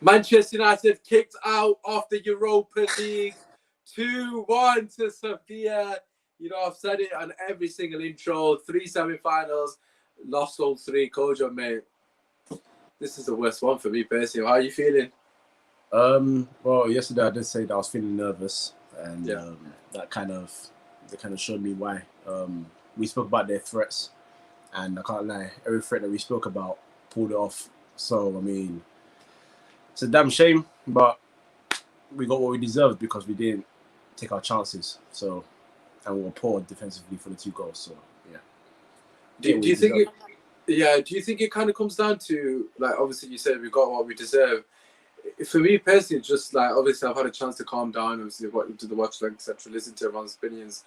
Manchester United kicked out of the Europa League 2-1 to Sevilla. I've said it on every single intro. 3 semi-finals, lost all 3. Kojo, mate, this is the worst one for me personally. How are you feeling? Well, yesterday I did say that I was feeling nervous, and that kind of showed me why. We spoke about their threats, and I can't lie, every threat that we spoke about pulled it off. So I mean, it's a damn shame, but we got what we deserved because we didn't take our chances. So, and we were poor defensively for the 2 goals. So yeah. Do you think it? Yeah. Do you think it kind of comes down to, like, obviously you said we got what we deserve. For me personally, just like, obviously I've had a chance to calm down, obviously do the watch link, etc., listen to everyone's opinions.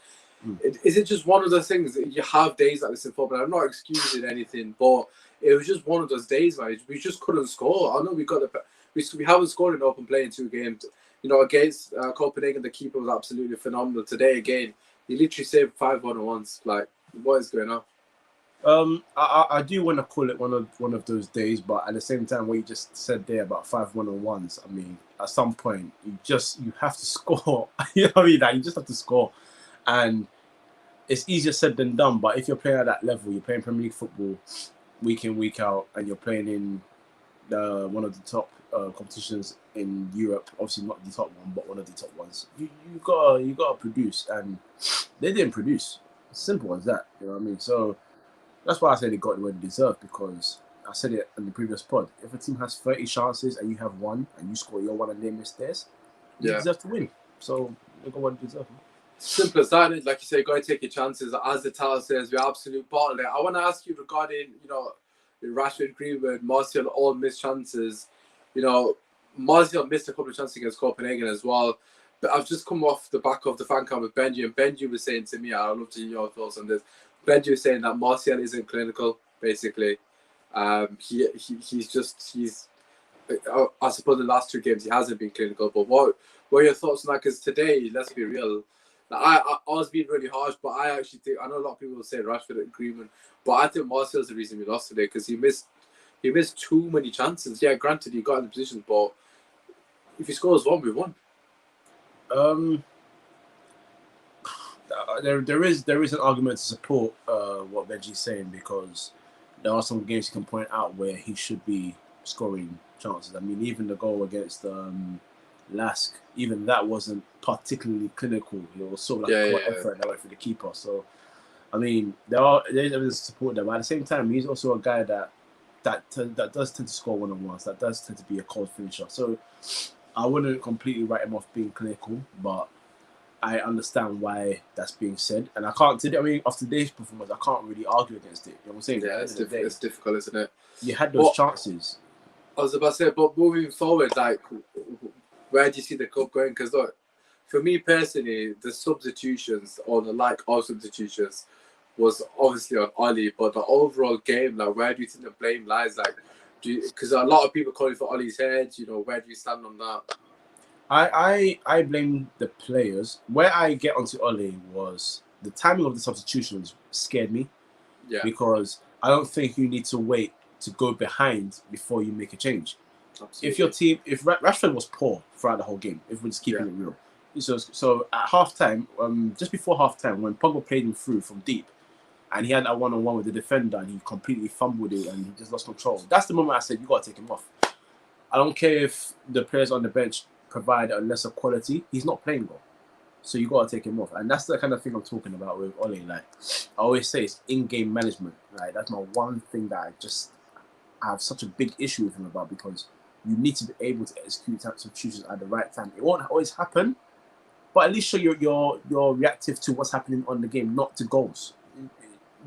Is it just one of those things that you have days like this in football? I'm not excusing anything, but it was just one of those days, man. We just couldn't score. I know we haven't scored in open play in 2 games. Against Copenhagen, the keeper was absolutely phenomenal. Today again, he literally saved 5 1-on-1s. Like, what is going on? I do want to call it one of those days, but at the same time, what you just said there about 5 1-on-1s, I mean, at some point you have to score. You know what I mean? Like, you just have to score, and it's easier said than done. But if you're playing at that level, you're playing Premier League football week in, week out, and you're playing in one of the top competitions in Europe, obviously not the top one, but one of the top ones. You gotta produce, and they didn't produce. Simple as that. You know what I mean? So that's why I said they got what they deserve, because I said it in the previous pod. If a team has 30 chances and you have 1 and you score your 1 and they miss theirs, you deserve to win. So they got what they deserve. Simple as that. Like you say, go and take your chances. As the title says, we absolute bottle it. I want to ask you regarding, Rashford, Greenwood, Martial, all missed chances. Martial missed a couple of chances against Copenhagen as well. But I've just come off the back of the Fancam with Benji, and Benji was saying to me, I'd love to hear your thoughts on this. Benji was saying that Martial isn't clinical, basically. He's I suppose the last 2 games he hasn't been clinical. But what are your thoughts on that? Because today, let's be real, I was being really harsh, but I actually think, I know a lot of people will say Rashford and Greenwood, but I think Martial's the reason we lost today, because he missed too many chances. Yeah, granted, he got in the position, but if he scores 1, we won. There is an argument to support what Benji's saying, because there are some games you can point out where he should be scoring chances. I mean, even the goal against Lask, even that wasn't particularly clinical. It was sort of like effort that went for the keeper. So, I mean, there's evidence to support that, but at the same time, he's also a guy that does tend to score 1-on-1s. That does tend to be a cold finisher. So, I wouldn't completely write him off being clinical, but I understand why that's being said, and I can't. I mean, after today's performance, I can't really argue against it. You know what I'm saying? Yeah, it's difficult, isn't it? You had those chances. I was about to say, but moving forward, like, where do you see the cup going? Because look, for me personally, the substitutions or the lack of substitutions was obviously on Oli, but the overall game, like, where do you think the blame lies? Like, because a lot of people calling for Oli's head. Where do you stand on that? I blame the players. Where I get onto Ole was the timing of the substitutions scared me. Yeah. Because I don't think you need to wait to go behind before you make a change. Absolutely. If Rashford was poor throughout the whole game, if we're just keeping it real. So at halftime, just before halftime, when Pogba played him through from deep, and he had that 1-on-1 with the defender, and he completely fumbled it and he just lost control. That's the moment I said, you got to take him off. I don't care if the players on the bench provide a lesser quality, he's not playing well. So you got to take him off. And that's the kind of thing I'm talking about with Ole. Like, I always say, it's in-game management. Like, that's my one thing that I have such a big issue with him about, because you need to be able to execute substitutions at the right time. It won't always happen, but at least show you're reactive to what's happening on the game, not to goals.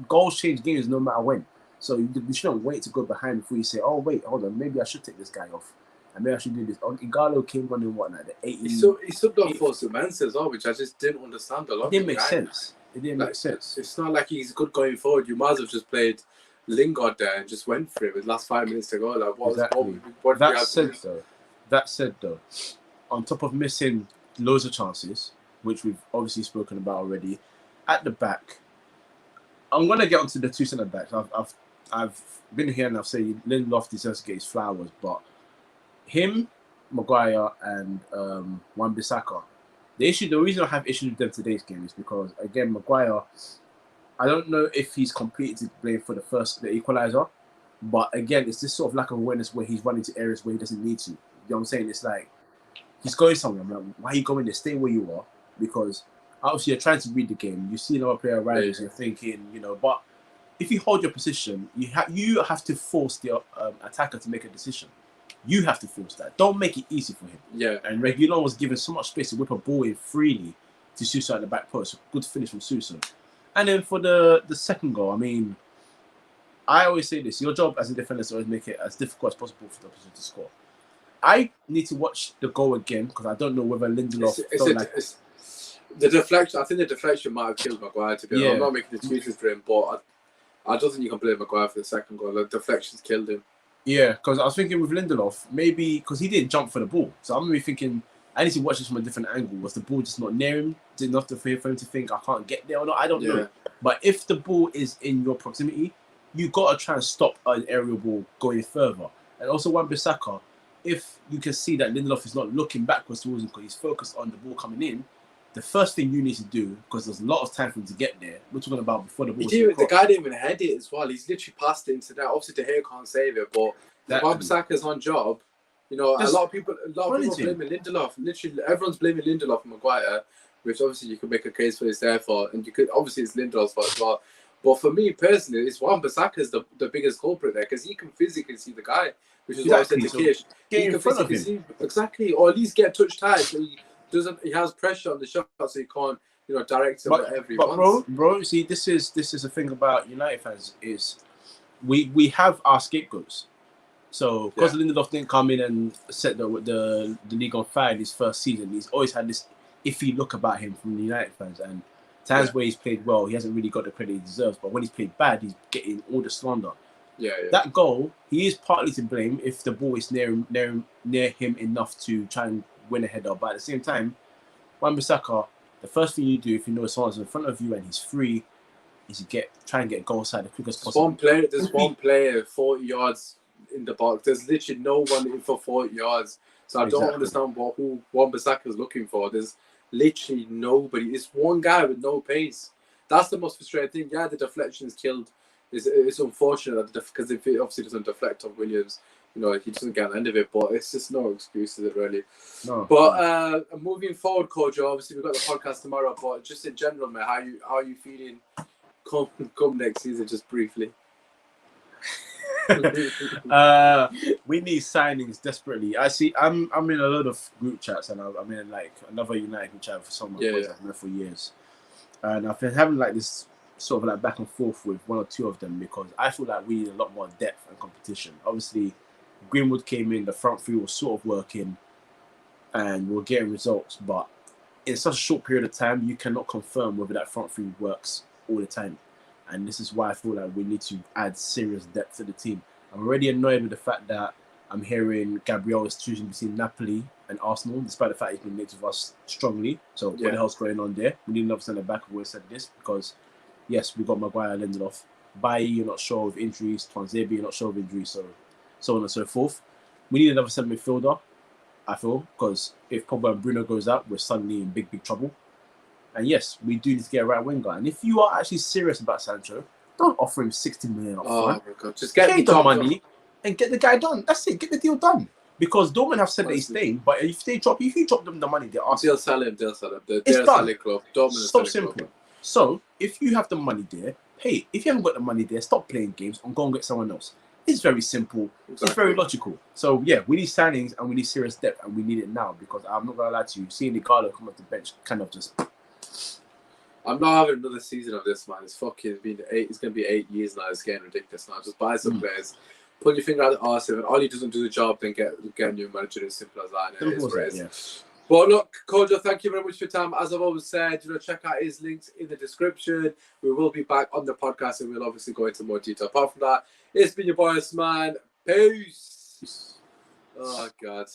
Goals change games no matter when. So you shouldn't wait to go behind before you say, oh, wait, hold on, maybe I should take this guy off. And maybe I should do this. Igalo came on in the 80s. He subbed off for Usmaan as well, which I just didn't understand a lot. It didn't make sense. It's not like he's good going forward. You might as well just played Lingard there and just went for it with the last 5 minutes to go. Like, That said, though, on top of missing loads of chances, which we've obviously spoken about already, at the back, I'm going to get onto the 2 centre backs. I've been here and I've said Lindelof deserves to get his flowers, but him Maguire and Wan-Bissaka. The reason I have issues with them today's game is because, again, Maguire, I don't know if he's completely to blame for the equaliser, but again, it's this sort of lack of awareness where he's running to areas where he doesn't need to. You know what I'm saying? It's like he's going somewhere. I'm like, why are you going there? Stay where you are, because obviously you're trying to read the game. You see another player around you, you're thinking, but if you hold your position, you have to force the attacker to make a decision. You have to force that. Don't make it easy for him. Yeah. And Reguilon was given so much space to whip a ball in freely to Suso at the back post. Good finish from Suso. And then for the second goal, I mean, I always say this: your job as a defender is to always make it as difficult as possible for the opposition to score. I need to watch the goal again because I don't know whether Lindelof the deflection. I think the deflection might have killed Maguire. To be honest, I'm not making excuses for him, but I don't think you can blame Maguire for the second goal. The deflection's killed him. Yeah, because I was thinking with Lindelof, maybe because he didn't jump for the ball. So I'm maybe thinking, I need to watch this from a different angle. Was the ball just not near him? Did enough for him to think, I can't get there or not? I don't know. But if the ball is in your proximity, you got to try and stop an aerial ball going further. And also Wan-Bissaka, if you can see that Lindelof is not looking backwards towards him because he's focused on the ball coming in, the first thing you need to do, because there's a lot of time for him to get there, we're talking about before the ball. The guy didn't even head it as well. He's literally passed it into that. Obviously, De Gea can't save it, but Wan-Bissaka's on job. A lot of people blaming Lindelof. Literally, everyone's blaming Lindelof and Maguire, which obviously you could make a case for his there for, and you could obviously it's Lindelof's fault as well. But for me personally, it's Wan-Bissaka's the biggest culprit there because he can physically see the guy, which is what I said to Kish. Get in front of him. Exactly, or at least get touch tight. So he has pressure on the shot, so he can't, direct it whatever he wants. Bro, see, this is the thing about United fans is we have our scapegoats. So because Lindelof didn't come in and set the league on fire in his first season, he's always had this iffy look about him from the United fans. And times where he's played well, he hasn't really got the credit he deserves. But when he's played bad, he's getting all the slander. That goal, he is partly to blame if the ball is near him enough to try and win a header. But at the same time, Wan-Bissaka, the first thing you do if you know someone's in front of you and he's free is try and get goal side as quick as possible. There's one player 40 yards in the box. There's literally no one in for 40 yards. So I don't understand who Wan-Bissaka is looking for. There's literally nobody. It's one guy with no pace. That's the most frustrating thing. Yeah, the deflection is killed. It's unfortunate because if it obviously doesn't deflect on Williams, he doesn't get the end of it. But it's just no excuse, is it really? No. But moving forward, Kojo, obviously we've got the podcast tomorrow. But just in general, mate, how are you feeling? Come next season, just briefly. We need signings desperately. I see. I'm in a lot of group chats, and I'm in like another United group chat for someone I've known for years, and I've been having like this sort of like back and forth with one or two of them because I feel like we need a lot more depth and competition. Obviously, Greenwood came in, the front three was sort of working, and we're getting results, but in such a short period of time, you cannot confirm whether that front three works all the time. And this is why I feel like we need to add serious depth to the team. I'm already annoyed with the fact that I'm hearing Gabriel is choosing between Napoli and Arsenal, despite the fact he's been linked with us strongly. So what the hell's going on there? We need another centre back. I've always said this because, yes, we got Maguire, Lindelof. Bailly, you're not sure of injuries. Tuanzebe, you're not sure of injuries. So on and so forth. We need another centre midfielder, I feel, because if Pogba and Bruno goes out, we're suddenly in big trouble. And yes, we do need to get a right winger. And if you are actually serious about Sancho, don't offer him 60 million up front. Oh my God. Just get the money and get the guy done. That's it. Get the deal done. Because Dortmund have said that he's staying, but if you drop them the money, they'll sell him. They're it's done. Club. Dortmund is so simple. Club. So if you have the money there, hey, if you haven't got the money there, stop playing games and go and get someone else. It's very simple. Exactly. It's very logical. So yeah, we need signings and we need serious depth and we need it now because I'm not gonna lie to you, seeing Nicarlo come off the bench kind of just. I'm not having another season of this, man. It's fucking been it's gonna be 8 years now. It's getting ridiculous now. Just buy some players, pull your finger out the arse, and Ollie doesn't do the job, then get a new manager. As simple as that. And it is what it is. But look, Kojo, thank you very much for your time. As I've always said, check out his links in the description. We will be back on the podcast and we'll obviously go into more detail. Apart from that, it's been your boy Usmaan. Peace. Oh God.